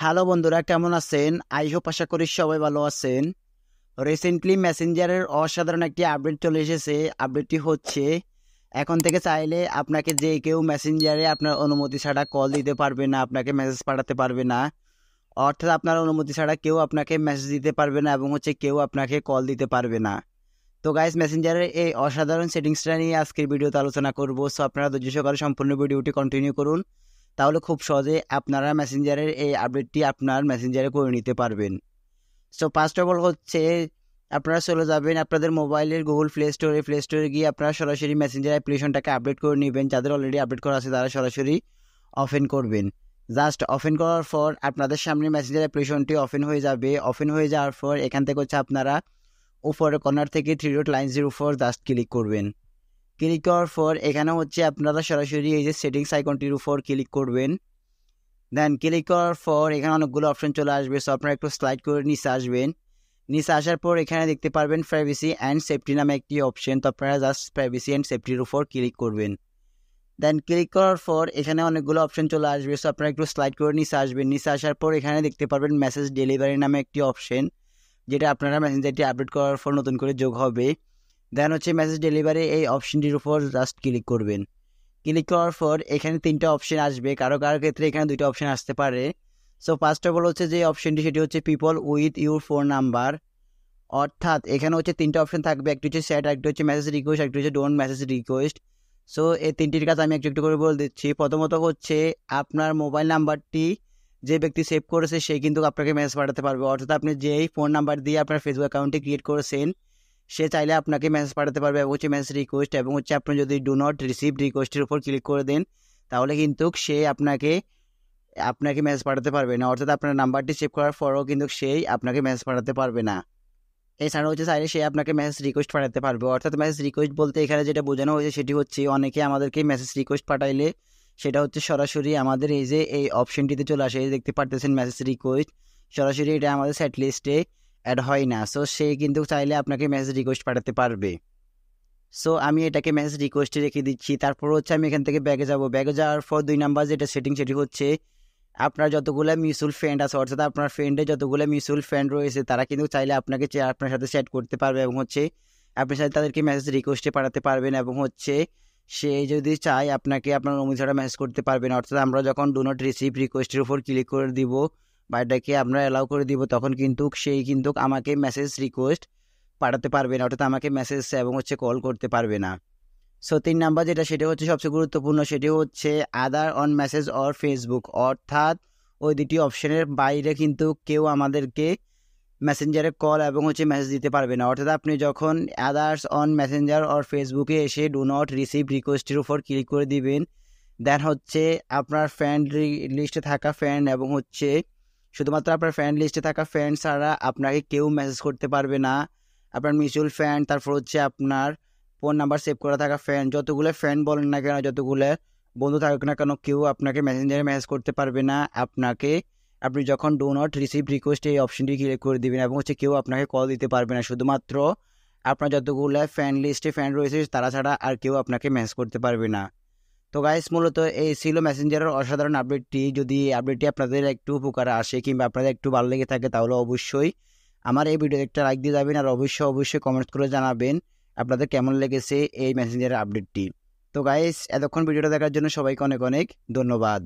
Hello বন্ধুরা, কেমন আছেন? আই হোপ আশা করি সবাই ভালো আছেন। রিসেন্টলি মেসেঞ্জারের অসাধারণ একটি আপডেট চলে এসেছে। আপডেটটি হচ্ছে এখন থেকে চাইলে আপনাকে যে কেউ মেসেঞ্জারে আপনার অনুমতি ছাড়া কল দিতে পারবে না, আপনাকে মেসেজ পাঠাতে পারবে না। অর্থাৎ আপনার অনুমতি ছাড়া কেউ আপনাকে মেসেজ দিতে পারবে না এবং কেউ আপনাকে কল দিতে পারবে না। তো গাইস, মেসেঞ্জারের এই অসাধারণ সেটিংসটা নিয়ে আজকের ভিডিওতে আলোচনা করব। সো আপনারা ধৈর্য সহকারে সম্পূর্ণ ভিডিওটি কন্টিনিউ করুন, তাহলে খুব সহজে আপনারা মেসেঞ্জারের এই আপডেটটি আপনার মেসেঞ্জারে করে নিতে পারবেন। সো ফার্স্ট অফ অল হচ্ছে আপনারা চলে যাবেন আপনাদের মোবাইলের গুগল প্লে স্টোরে গিয়ে আপনারা সরাসরি মেসেঞ্জার অ্যাপ্লিকেশনটাকে আপডেট করে নেবেন। যাদের অলরেডি আপডেট করা আছে তারা সরাসরি ওপেন করবেন। জাস্ট ওপেন করার পর আপনাদের সামনে মেসেঞ্জার অ্যাপ্লিকেশনটি ওপেন হয়ে যাবে। ওপেন হয়ে যাওয়ার পর এখান থেকে আপনারা উপরের কর্নার থেকে 3 ডট লাইনসের উপর জাস্ট ক্লিক করবেন। ক্লিক করার পর এখানে আপনারা সরাসরি এই যে সেটিংস আইকনটির উপর ক্লিক করবেন। দেন ক্লিক করার পর এখানে অনেকগুলো অপশন চলে আসবে। সো আপনারা একটু স্লাইড করে নিচে আসবেন। নিচে আসার পর এখানে দেখতে পারবেন প্রাইভেসি অ্যান্ড সেফটি নামে একটি অপশন। তো আপনারা জাস্ট প্রাইভেসি অ্যান্ড সেফটির উপর ক্লিক করবেন। দেন ক্লিক করার পর এখানে অনেকগুলো অপশন চলে আসবে। সো আপনারা একটু স্লাইড করে নিচে আসবেন। নিচে আসার পর এখানে দেখতে পারবেন মেসেজ ডেলিভারি নামে একটি অপশন, যেটা আপনারা মেসেঞ্জারটি আপডেট করার পর নতুন করে যোগ হবে। দেন মেসেজ ডেলিভারি এই অপশনটির উপর জাস্ট ক্লিক করবেন। ক্লিক করার পর এখানে 3টা অপশন আসবে, কারো ক্ষেত্রে এখানে 2টা অপশন আসতে পারে। সো ফার্স্ট অফ অল যে অপশনটি সেটি হচ্ছে people with your phone number. অর্থাৎ এখানে 3টা অপশন থাকবে, একটি হচ্ছে স্যাট, একটি হচ্ছে মেসেজ রিকোয়েস্ট, একটি হচ্ছে ডোন্ট মেসেজ রিকোয়েস্ট। সো এই 3টির কাজ আমি একটু করে বলে দিচ্ছি। প্রথমত আপনার মোবাইল নাম্বারটি যে ব্যক্তি সেভ করেছে সে কিন্তু আপনাকে মেসেজ পাঠাতে পারবে। অর্থাৎ আপনি যেই ফোন নাম্বার দিয়ে আপনার ফেসবুক অ্যাকাউন্টটি ক্রিয়েট করেছেন সে চাইলে আপনাকে মেসেজ পাঠাতে পারবে এবং মেসেজ রিকোয়েস্ট, এবং আপনি যদি ডু নট রিসিভ রিকোয়েস্টের উপর ক্লিক করে দেন তাহলে কিন্তু সে আপনাকে মেসেজ পাঠাতে পারবে না। অর্থাৎ আপনার নাম্বারটি সেভ করার পরও কিন্তু সেই আপনাকে মেসেজ পাঠাতে পারবে না। এছাড়াও চাইলে সে আপনাকে মেসেজ রিকোয়েস্ট পাঠাতে পারবে। অর্থাৎ মেসেজ রিকোয়েস্ট বলতে এখানে যেটা বোঝানো হয়েছে সেটি হচ্ছে অনেকে আমাদেরকে মেসেজ রিকোয়েস্ট পাঠাইলে সেটা সরাসরি আমাদের এই অপশনটিতে চলে আসে। দেখতে পারতেছেন মেসেজ রিকোয়েস্ট, সরাসরি এটা আমাদের সেট লিস্টে অ্যাড হয় না। সো সে কিন্তু চাইলে আপনাকে মেসেজ রিকোয়েস্ট পাঠাতে পারবে। সো আমি এটাকে মেসেজ রিকোয়েস্টে রেখে দিচ্ছি। তারপর আমি এখান থেকে ব্যাগে যাব। ব্যাগে যাওয়ার পর 2 নাম্বার যেটা সেটিং সেটি হচ্ছে আপনার যতগুলো মিউচুয়াল ফ্রেন্ড আছে, অর্থাৎ আপনার ফ্রেন্ডে যতগুলো মিউচুয়াল ফ্রেন্ড রয়েছে তারা কিন্তু চাইলে আপনাকে আপনার সাথে চ্যাট করতে পারবে এবং আপনি চাইলে তাদেরকে মেসেজ রিকোয়েস্টে পাঠাতে পারবেন এবং সে যদি চায় আপনাকে আপনার অনুমতি ছাড়া মেসেজ করতে পারবেন। অর্থাৎ আমরা যখন ডু নট রিসিভ রিকোয়েস্টের উপর ক্লিক করে দিব বা এটাকে আমরা অ্যালাউ করে দিব তখন কিন্তু সেই আমাকে মেসেজ রিকোয়েস্ট পাঠাতে পারবে না, অর্থাৎ আমাকে মেসেজ এবং কল করতে পারবে না। সো 3 নাম্বার যেটা সেটা সবচেয়ে গুরুত্বপূর্ণ, সেটি আদার অন মেসেজ অর ফেসবুক। অর্থাৎ ওই 2টি অপশনের বাইরে কিন্তু কেউ আমাদেরকে মেসেঞ্জারে কল এবং মেসেজ দিতে পারবে না। অর্থাৎ আপনি যখন আদার্স অন মেসেঞ্জার অর ফেসবুকে এসে ডু নট রিসিভ রিকোয়েস্টের উপর ক্লিক করে দিবেন, দেন আপনার ফ্রেন্ড লিস্টে থাকা ফ্রেন্ড এবং শুধুমাত্র আপনার ফ্রেন্ড লিস্টে থাকা ফ্রেন্ড ছাড়া আপনাকে কেউ মেসেজ করতে পারবে না। আপনার মিউচুয়াল ফ্রেন্ড, তারপর আপনার ফোন নাম্বার সেভ করা থাকা ফ্রেন্ড, যতগুলো ফ্রেন্ড বলেন না কেন, যতগুলো বন্ধু থাকুক না কেন, কেউ আপনাকে মেসেঞ্জারে মেসেজ করতে পারবে না। আপনি যখন ডু নট রিসিভ রিকোয়েস্ট এই অপশনটি ক্লিক করে দিবেন এবং কেউ আপনাকে কল দিতে পারবে না। শুধুমাত্র আপনার যতগুলো ফ্রেন্ড লিস্টে ফ্রেন্ড রয়েছে তারা ছাড়া আর কেউ আপনাকে মেসেজ করতে পারবে না। তো গাইস, মূলত এই ছিল মেসেঞ্জারের অসাধারণ আপডেটটি। যদি আপডেটটি আপনাদের একটু উপকারে আসে কিংবা আপনাদের একটু ভালো লেগে থাকে তাহলে অবশ্যই আমার এই ভিডিওতে একটা লাইক দিয়ে যাবেন আর অবশ্যই কমেন্ট করে জানাবেন আপনাদের কেমন লেগেছে এই মেসেঞ্জারের আপডেটটি। তো গাইস, এতক্ষণ ভিডিওটা দেখার জন্য সবাইকে অনেক অনেক ধন্যবাদ।